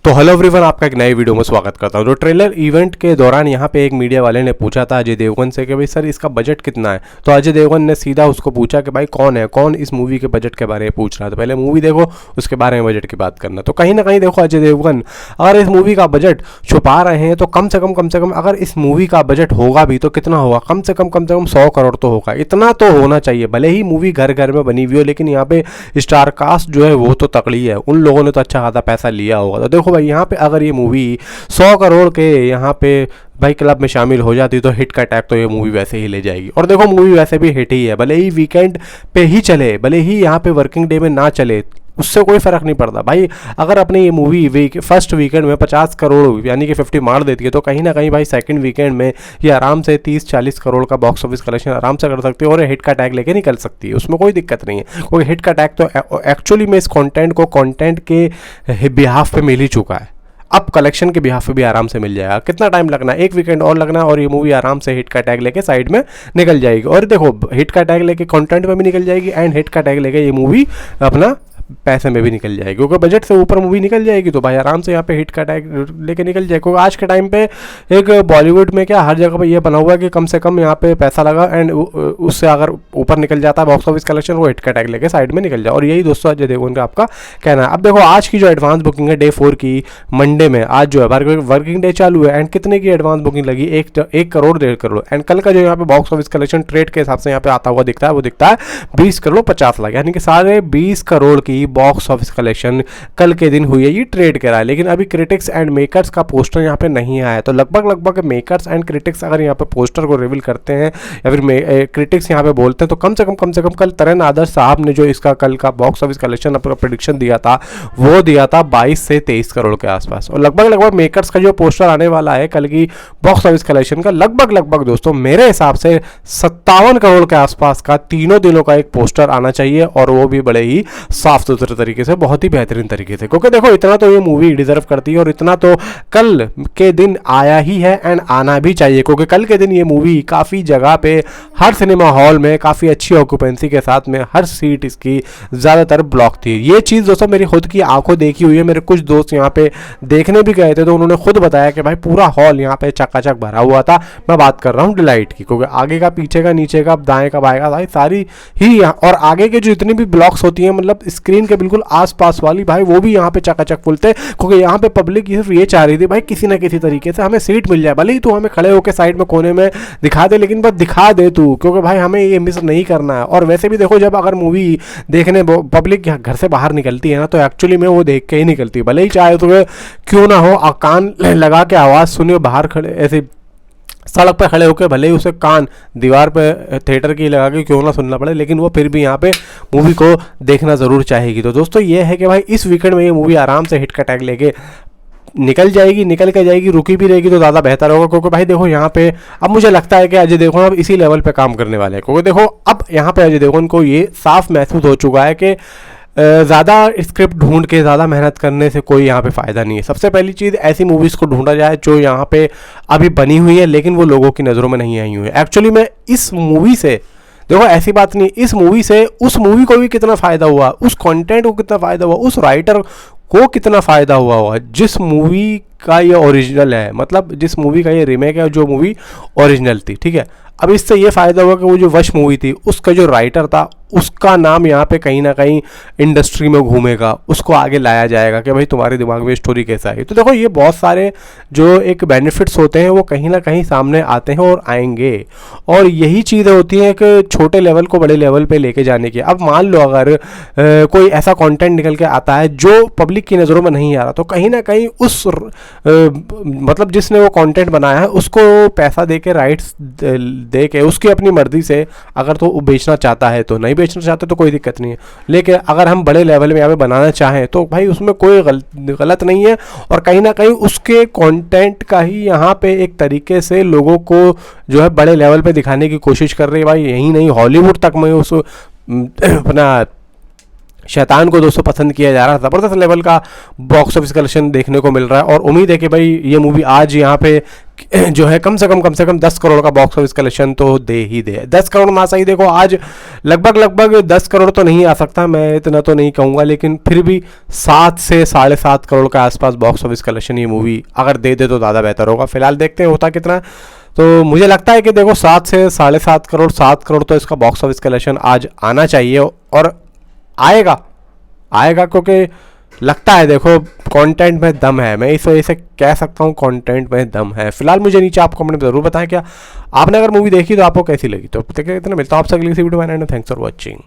तो hello everyone, आपका एक नए वीडियो में स्वागत करता हूं। तो ट्रेलर इवेंट के दौरान यहाँ पे एक मीडिया वाले ने पूछा था अजय देवगन से कि भाई सर इसका बजट कितना है। तो अजय देवगन ने सीधा उसको पूछा कि भाई कौन इस मूवी के बजट के बारे में पूछ रहा है। तो पहले मूवी देखो, उसके बारे में बजट की बात करना। तो कहीं ना कहीं देखो, अजय देवगन अगर इस मूवी का बजट छुपा रहे हैं तो कम से कम अगर इस मूवी का बजट होगा भी तो कितना होगा, कम से कम 100 करोड़ तो होगा। इतना तो होना चाहिए। भले ही मूवी घर घर में बनी हुई हो, लेकिन यहाँ पे स्टार कास्ट जो है वो तो तकड़ी है। उन लोगों ने तो अच्छा खासा पैसा लिया होगा। तो देखो भाई, यहाँ पे अगर ये मूवी 100 करोड़ के यहाँ पे भाई क्लब में शामिल हो जाती तो हिट का टैग तो ये मूवी वैसे ही ले जाएगी। और देखो, मूवी वैसे भी हिट ही है। भले ही वीकेंड पे ही चले, भले ही यहाँ पे वर्किंग डे में ना चले, उससे कोई फर्क नहीं पड़ता भाई। अगर अपनी ये मूवी फर्स्ट वीकेंड में 50 करोड़ यानी कि 50 मार देती है तो कहीं ना कहीं भाई सेकंड वीकेंड में ये आराम से 30-40 करोड़ का बॉक्स ऑफिस कलेक्शन आराम से कर सकती है और हिट का टैग लेके निकल सकती है। उसमें कोई दिक्कत नहीं है, क्योंकि हिट का टैग तो एक्चुअली में इस कंटेंट के बिहाफ पे मिल ही चुका है। अब कलेक्शन के बिहाफ पे भी आराम से मिल जाएगा। कितना टाइम लगना है, एक वीकेंड और लगना है और ये मूवी आराम से हिट का टैग लेके साइड में निकल जाएगी। और देखो, हिट का टैग लेके कंटेंट में भी निकल जाएगी एंड हिट का टैग लेके ये मूवी अपना पैसे में भी निकल जाएगी। क्योंकि बजट से ऊपर मूवी निकल जाएगी तो भाई आराम से यहाँ पे हिट का टैग लेके निकल जाएगी। क्योंकि आज के टाइम पे एक बॉलीवुड में क्या हर जगह पे ये बना हुआ है कि कम से कम यहाँ पे पैसा लगा एंड उससे अगर ऊपर निकल जाता है बॉक्स ऑफिस कलेक्शन, वो हिट का टैग लेके साइड में निकल जाए। और यही दोस्तों अजय देवगन का आपका कहना है। अब देखो, आज की जो एडवांस बुकिंग है डे 4 की, मंडे में आज जो है वर्किंग डे चालू है एंड कितने की एडवांस बुकिंग लगी, 1 करोड़ 1.5 करोड़। एंड कल का जो यहाँ पे बॉक्स ऑफिस कलेक्शन ट्रेड के हिसाब से यहाँ पे आता हुआ दिखता है, वो दिखता है 20 करोड़ 50 लाख, यानी कि साढ़े 20 करोड़ की बॉक्स ऑफिस कलेक्शन कल के दिन हुई है। ये ट्रेड करा है। लेकिन अभी क्रिटिक्स एंड मेकर्स का पोस्टर यहाँ पे नहीं आया है। तो लगभग मेकर्स एंड क्रिटिक्स अगर यहाँ पे पोस्टर को रिवील करते हैं या फिर क्रिटिक्स यहाँ पे बोलते हैं तो कम से कम कल तरण आदर्श साहब ने जो इसका कल का बॉक्स ऑफिस कलेक्शन अपना प्रेडिक्शन दिया था, वो दिया था 22 से 23 करोड़ के आसपास। और लगभग मेकर्स का जो पोस्टर आने वाला है कल की बॉक्स ऑफिस कलेक्शन का, लगभग दोस्तों मेरे हिसाब से 57 करोड़ के आसपास का तीनों दिनों का एक पोस्टर आना चाहिए। और वो भी बड़े ही साफ सुथरे तरीके से, बहुत ही बेहतरीन तरीके से। क्योंकि देखो, इतना तो ये मूवी डिजर्व करती है और इतना तो कल के दिन आया ही है एंड आना भी चाहिए। क्योंकि कल के दिन ये मूवी काफ़ी जगह पे, हर सिनेमा हॉल में काफ़ी अच्छी ऑक्यूपेंसी के साथ में हर सीट इसकी ज़्यादातर ब्लॉक थी। ये चीज़ दोस्तों मेरी खुद की आंखों देखी हुई है। मेरे कुछ दोस्त यहाँ पे देखने भी गए थे तो उन्होंने खुद बताया कि भाई पूरा हॉल यहाँ पे चकाचक भरा हुआ था। मैं बात कर रहा हूँ डिलाइट की, क्योंकि आगे का, पीछे का, नीचे का, दाएं का, बाएं का, भाई सारी ही, और आगे के जो जितनी भी ब्लॉक्स होती हैं, मतलब स्क्रीन के बिल्कुल आसपास वाली, भाई वो भी यहाँ पे चकाचक फुल थे। क्योंकि यहाँ पे पब्लिक सिर्फ ये चाह रही थी भाई किसी ना किसी तरीके से हमें सीट मिल जाए। भले ही तू हमें खड़े होकर साइड में कोने में दिखा दे, लेकिन बस दिखा दे तू, क्योंकि भाई हमें ये मिस नहीं करना है। और वैसे भी देखो, जब अगर मूवी देखने पब्लिक घर से बाहर निकलती है ना, तो एक्चुअली में वो देख के ही निकलती है। भले ही चाहे तो क्यों ना हो, कान लगा के आवाज़ सुनिए, बाहर खड़े ऐसे सड़क पे खड़े होकर भले ही उसे कान दीवार पे थिएटर की लगा के क्यों ना सुनना पड़े, लेकिन वो फिर भी यहाँ पे मूवी को देखना ज़रूर चाहेगी। तो दोस्तों ये है कि भाई इस वीकेंड में ये मूवी आराम से हिट का टैग लेके निकल के जाएगी। रुकी भी रहेगी तो ज़्यादा बेहतर होगा। क्योंकि भाई देखो, यहाँ पे अब मुझे लगता है कि अजय देवगन अब इसी लेवल पे काम करने वाले हैं। क्योंकि देखो, अब यहाँ पे अजय देवगन को ये साफ महसूस हो चुका है कि ज़्यादा स्क्रिप्ट ढूंढ के ज़्यादा मेहनत करने से कोई यहाँ पे फ़ायदा नहीं है। सबसे पहली चीज़, ऐसी मूवीज़ को ढूंढा जाए जो यहाँ पे अभी बनी हुई है लेकिन वो लोगों की नज़रों में नहीं आई हुई है। एक्चुअली में इस मूवी से देखो, ऐसी बात नहीं, इस मूवी से उस मूवी को भी कितना फ़ायदा हुआ, उस कंटेंट को कितना फ़ायदा हुआ, उस राइटर को कितना फ़ायदा हुआ जिस मूवी का ये ओरिजिनल है, मतलब जिस मूवी का ये रीमेक है, जो मूवी ओरिजिनल थी। ठीक है, अब इससे ये फ़ायदा हुआ कि वो जो वश मूवी थी उसका जो राइटर था उसका नाम यहाँ पे कहीं ना कहीं इंडस्ट्री में घूमेगा, उसको आगे लाया जाएगा कि भाई तुम्हारे दिमाग में स्टोरी कैसा है। तो देखो, ये बहुत सारे जो एक बेनिफिट्स होते हैं वो कहीं ना कहीं सामने आते हैं और आएंगे। और यही चीज़ें होती हैं एक छोटे लेवल को बड़े लेवल पे लेके जाने की। अब मान लो अगर कोई ऐसा कंटेंट निकल के आता है जो पब्लिक की नज़रों में नहीं आ रहा, तो कहीं ना कहीं उस मतलब जिसने वो कंटेंट बनाया है उसको पैसा दे के, राइट्स दे के, उसकी अपनी मर्जी से अगर तो बेचना चाहता है तो, नहीं बेचना चाहते तो कोई दिक्कत नहीं है। लेकिन अगर हम बड़े लेवल में यहाँ पे बनाना चाहें तो भाई उसमें कोई गलत नहीं है। और कहीं ना कहीं उसके कंटेंट का ही यहाँ पे एक तरीके से लोगों को जो है बड़े लेवल पे दिखाने की कोशिश कर रही है। भाई यही नहीं, हॉलीवुड तक में उस अपना शैतान को दोस्तों पसंद किया जा रहा है, ज़बरदस्त लेवल का बॉक्स ऑफिस कलेक्शन देखने को मिल रहा है। और उम्मीद है कि भाई ये मूवी आज यहाँ पे जो है कम से कम 10 करोड़ का बॉक्स ऑफिस कलेक्शन तो दे ही दे। 10 करोड़ ना सही, देखो आज लगभग 10 करोड़ तो नहीं आ सकता, मैं इतना तो नहीं कहूँगा, लेकिन फिर भी 7 से 7.5 करोड़ के आसपास बॉक्स ऑफिस कलेक्शन ये मूवी अगर दे दे तो ज़्यादा बेहतर होगा। फिलहाल देखते हैं होता कितना। तो मुझे लगता है कि देखो 7 से 7.5 करोड़, 7 करोड़ तो इसका बॉक्स ऑफिस कलेक्शन आज आना चाहिए, और आएगा क्योंकि लगता है देखो कंटेंट में दम है। मैं इस वजह से कह सकता हूँ कंटेंट में दम है। फिलहाल मुझे नीचे आप कमेंट में ज़रूर बताएं क्या आपने अगर मूवी देखी तो आपको कैसी लगी। तो इतना मिलता हूँ आपसे अगली वीडियो में। Thanks for watching.